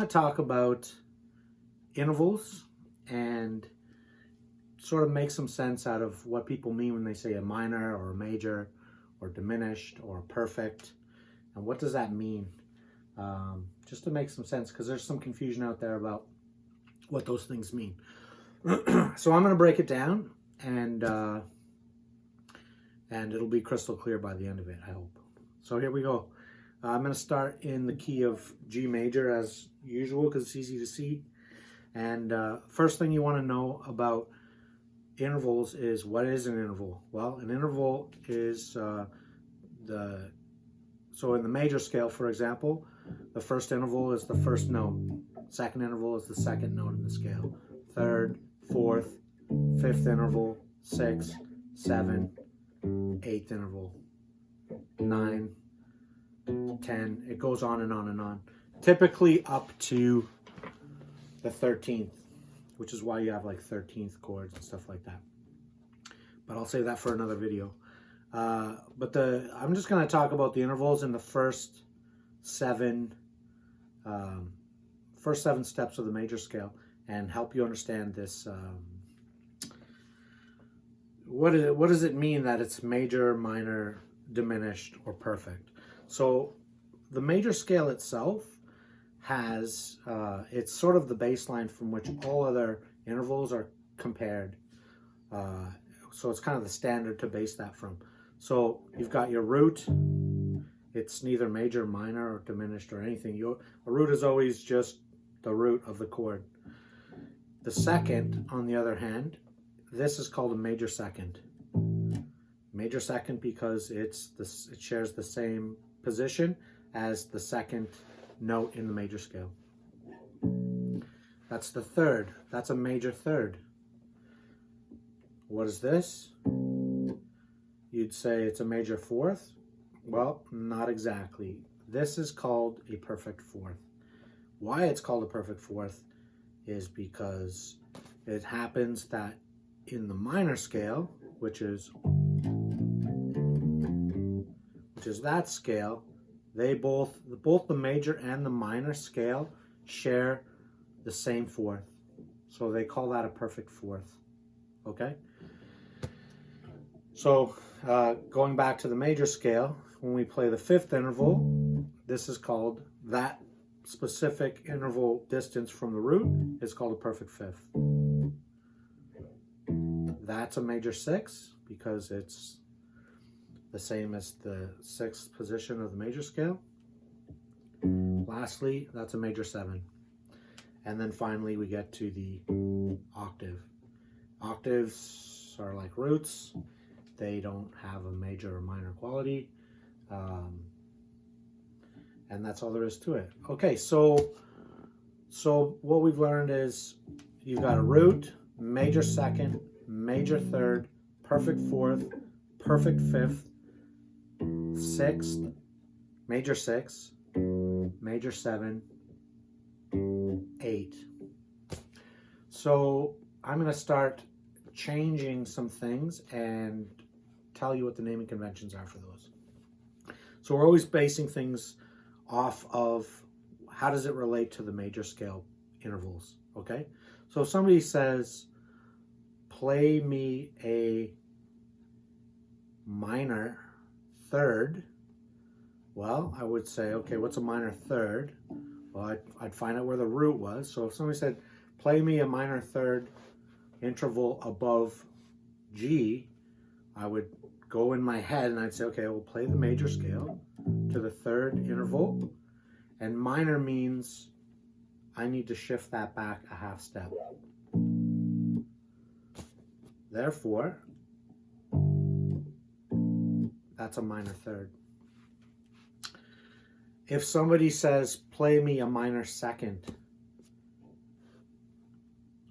I talk about intervals and sort of make some sense out of what people mean when they say a minor or a major or diminished or perfect, and what does that mean, just to make some sense, because there's some confusion out there about what those things mean. So I'm going to break it down, and it'll be crystal clear by the end of it, I hope. So here we go. I'm going to start in the key of G major as usual because it's easy to see. And first thing you want to know about intervals is, what is an interval? Well, an interval is so in the major scale, for example, the first interval is the first note. Second interval is the second note in the scale. Third, fourth, fifth interval, sixth, seventh, eighth interval, 9, 10, it goes on and on and on. Typically up to the 13th, which is why you have like 13th chords and stuff like that. But I'll save that for another video. I'm just going to talk about the intervals in the first seven steps of the major scale and help you understand this. What does it mean that it's major, minor, diminished, or perfect? So the major scale itself has, it's sort of the baseline from which all other intervals are compared. So it's kind of the standard to base that from. So you've got your root. It's neither major, minor, or diminished or anything. A root is always just the root of the chord. The second, on the other hand, this is called a major second. Major second because it shares the same position as the second note in the major scale. That's the third. That's a major third. What is this? You'd say it's a major fourth. Well, not exactly. This is called a perfect fourth. Why it's called a perfect fourth is because it happens that in the minor scale, which is that scale, they both the major and the minor scale share the same fourth. So they call that a perfect fourth. Okay? So going back to the major scale, when we play the fifth interval, this is called, that specific interval distance from the root is called a perfect fifth. That's a major six because it's the same as the sixth position of the major scale. Lastly, that's a major seven. And then finally we get to the octave. Octaves are like roots. They don't have a major or minor quality. And that's all there is to it. Okay, so what we've learned is you've got a root, major second, major third, perfect fourth, perfect fifth, sixth, major six, major seven, 8. So I'm going to start changing some things and tell you what the naming conventions are for those. So we're always basing things off of how does it relate to the major scale intervals, okay? So if somebody says, play me a minor third, well, I would say, okay, what's a minor third? Well, I'd find out where the root was. So if somebody said, play me a minor third interval above G, I would go in my head and I'd say, okay, we'll play the major scale to the third interval, and minor means I need to shift that back a half step. Therefore, that's a minor third. If somebody says, play me a minor second,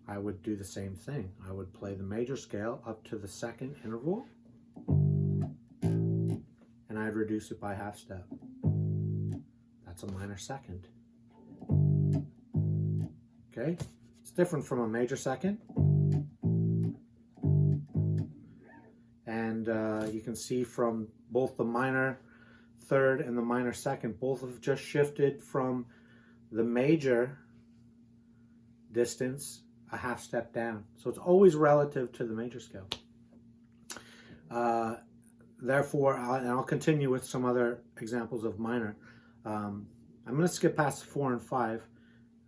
I would do the same thing. I would play the major scale up to the second interval, and I'd reduce it by half step. That's a minor second. Okay? It's different from a major second. And you can see from both the minor third and the minor second, both have just shifted from the major distance a half step down. So it's always relative to the major scale. Therefore, I'll continue with some other examples of minor. I'm going to skip past 4 and 5,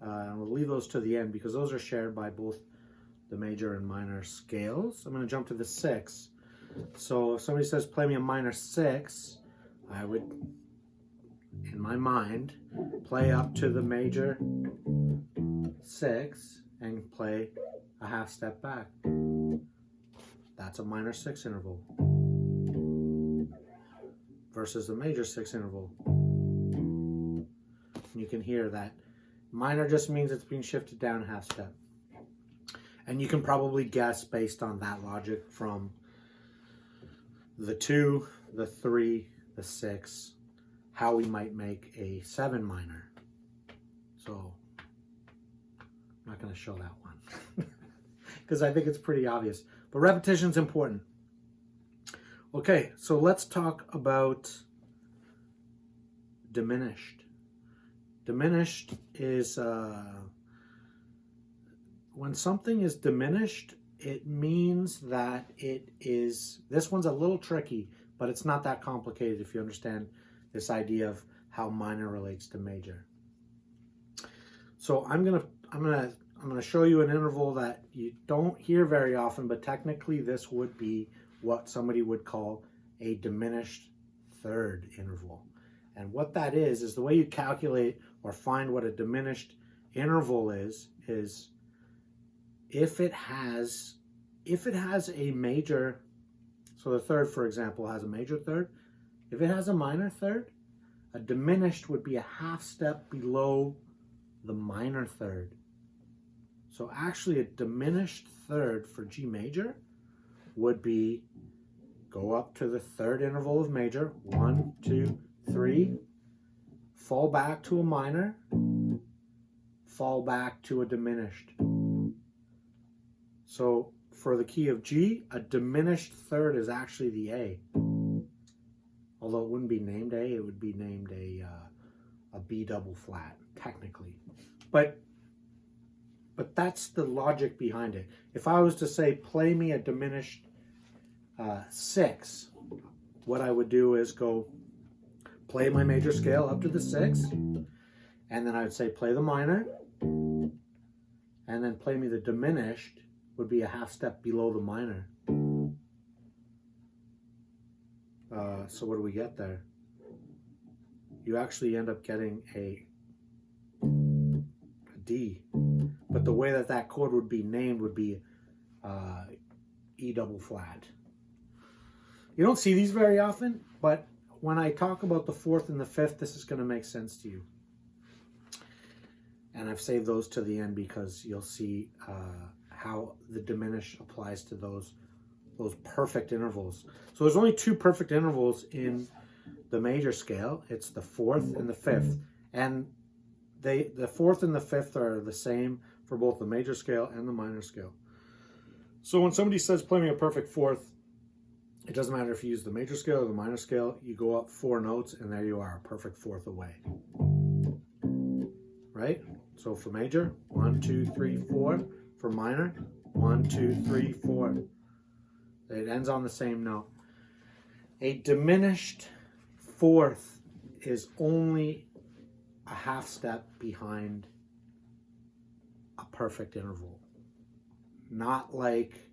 and we'll leave those to the end because those are shared by both the major and minor scales. I'm going to jump to the 6. So if somebody says, play me a minor 6, I would, in my mind, play up to the major 6 and play a half step back. That's a minor 6 interval versus the major 6 interval. You can hear that minor just means it's being shifted down a half step. And you can probably guess based on that logic from the 2, the 3, the 6, how we might make a 7 minor. So I'm not going to show that one because I think it's pretty obvious. But repetition is important. Okay, so let's talk about diminished. Diminished is when something is diminished, it means that it is, this one's a little tricky, but it's not that complicated if you understand this idea of how minor relates to major. So I'm gonna show you an interval that you don't hear very often, but technically this would be what somebody would call a diminished third interval. And what that is the way you calculate or find what a diminished interval is if it has a major, so the third, for example, has a major third. If it has a minor third, a diminished would be a half step below the minor third. So actually a diminished third for G major would be go up to the third interval of major, 1, 2, 3, fall back to a minor, fall back to a diminished. So for the key of G, a diminished third is actually the A. Although it wouldn't be named A, it would be named a B double flat, technically. But that's the logic behind it. If I was to say, play me a diminished 6, what I would do is go play my major scale up to the 6, and then I would say play the minor, and then play me the diminished would be a half step below the minor. So what do we get there? You actually end up getting a D, but the way that chord would be named would be E double flat. You don't see these very often, but when I talk about the 4th and the 5th, this is going to make sense to you. And I've saved those to the end because you'll see how the diminished applies to those perfect intervals. So there's only 2 perfect intervals in the major scale. It's the 4th and the 5th. And the 4th and the 5th are the same for both the major scale and the minor scale. So when somebody says play me a perfect 4th, it doesn't matter if you use the major scale or the minor scale, you go up 4 notes and there you are, a perfect 4th away. Right? So for major, 1, 2, 3, 4. For minor, 1, 2, 3, 4. It ends on the same note. A diminished 4th is only a half step behind a perfect interval. Not like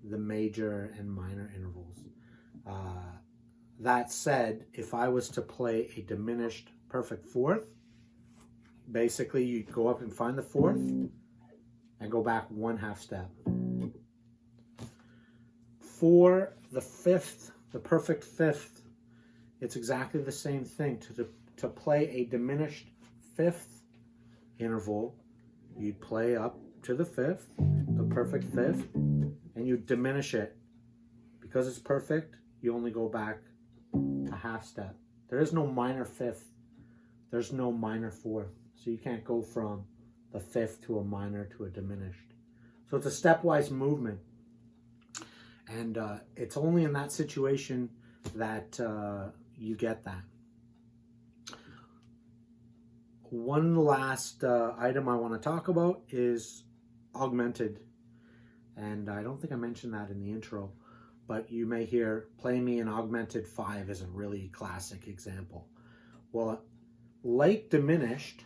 the major and minor intervals. That said, if I was to play a diminished perfect 4th, basically you'd go up and find the 4th and go back 1 half step. For the 5th, the perfect 5th, it's exactly the same thing. To play a diminished 5th interval, you'd play up to the 5th, the perfect 5th, and you diminish it. Because it's perfect, you only go back a half step. There is no minor 5th. There's no minor 4th. So you can't go from the 5th to a minor to a diminished. So it's a stepwise movement. And it's only in that situation that you get that. one last item I want to talk about is augmented. And I don't think I mentioned that in the intro, but you may hear play me an augmented 5 is a really classic example. Well, like diminished,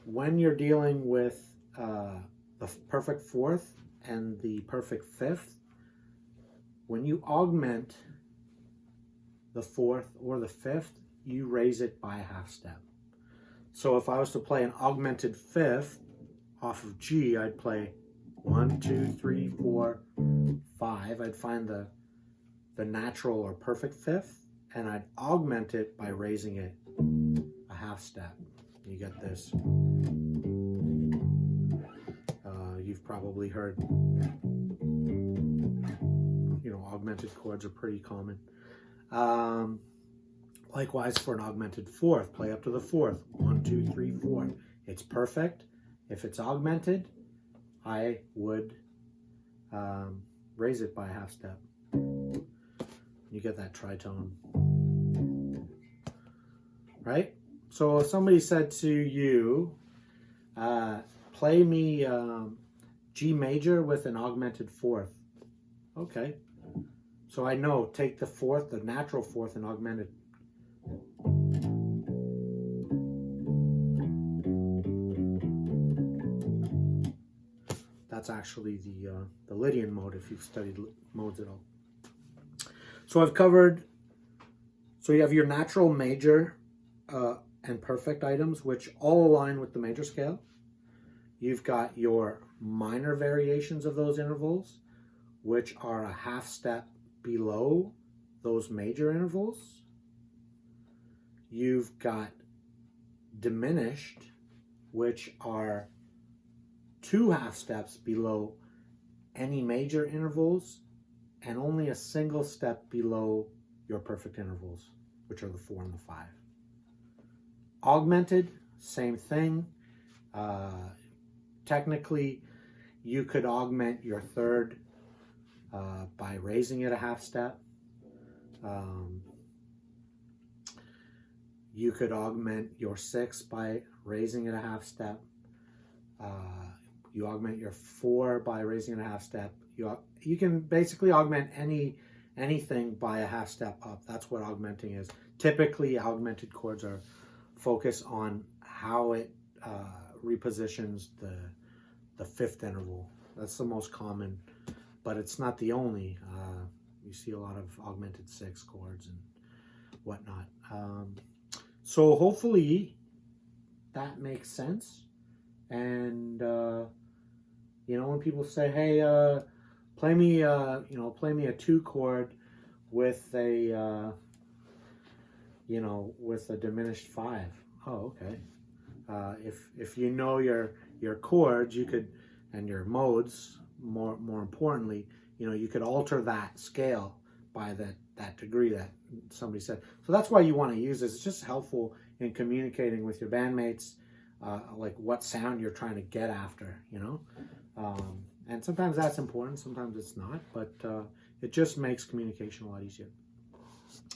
when you're dealing with the perfect fourth and the perfect fifth, when you augment the fourth or the fifth, you raise it by a half step. So if I was to play an augmented fifth off of G, I'd play 1, 2, 3, 4, 5. I'd find the natural or perfect fifth, and I'd augment it by raising it a half step. You get this. You've probably heard, augmented chords are pretty common. Likewise for an augmented fourth, play up to the fourth. 1, 2, 3, 4. It's perfect. If it's augmented, I would raise it by a half step. You get that tritone, right? So if somebody said to you, play me G major with an augmented fourth. Okay. So I know, take the fourth, the natural fourth, and augment it. That's actually the Lydian mode, if you've studied modes at all. So I've covered, so you have your natural major and perfect items, which all align with the major scale. You've got your minor variations of those intervals, which are a half step below those major intervals. You've got diminished, which are 2 half steps below any major intervals and only a single step below your perfect intervals, which are the 4 and the 5. Augmented, same thing. Technically, you could augment your third by raising it a half step. You could augment your 6 by raising it a half step. You augment your 4 by raising it a half step. You can basically augment anything by a half step up. That's what augmenting is. Typically, augmented chords are focused on how it repositions the fifth interval. That's the most common, but it's not the only. You see a lot of augmented 6 chords and whatnot. So hopefully that makes sense. And when people say, "Hey, play me a 2 chord with a with a diminished 5." Oh, okay. If you know your chords, you could, and your modes, more importantly, you could alter that scale by that degree that somebody said. So that's why you want to use this. It's just helpful in communicating with your bandmates, like what sound you're trying to get after, and sometimes that's important, sometimes it's not, but it just makes communication a lot easier.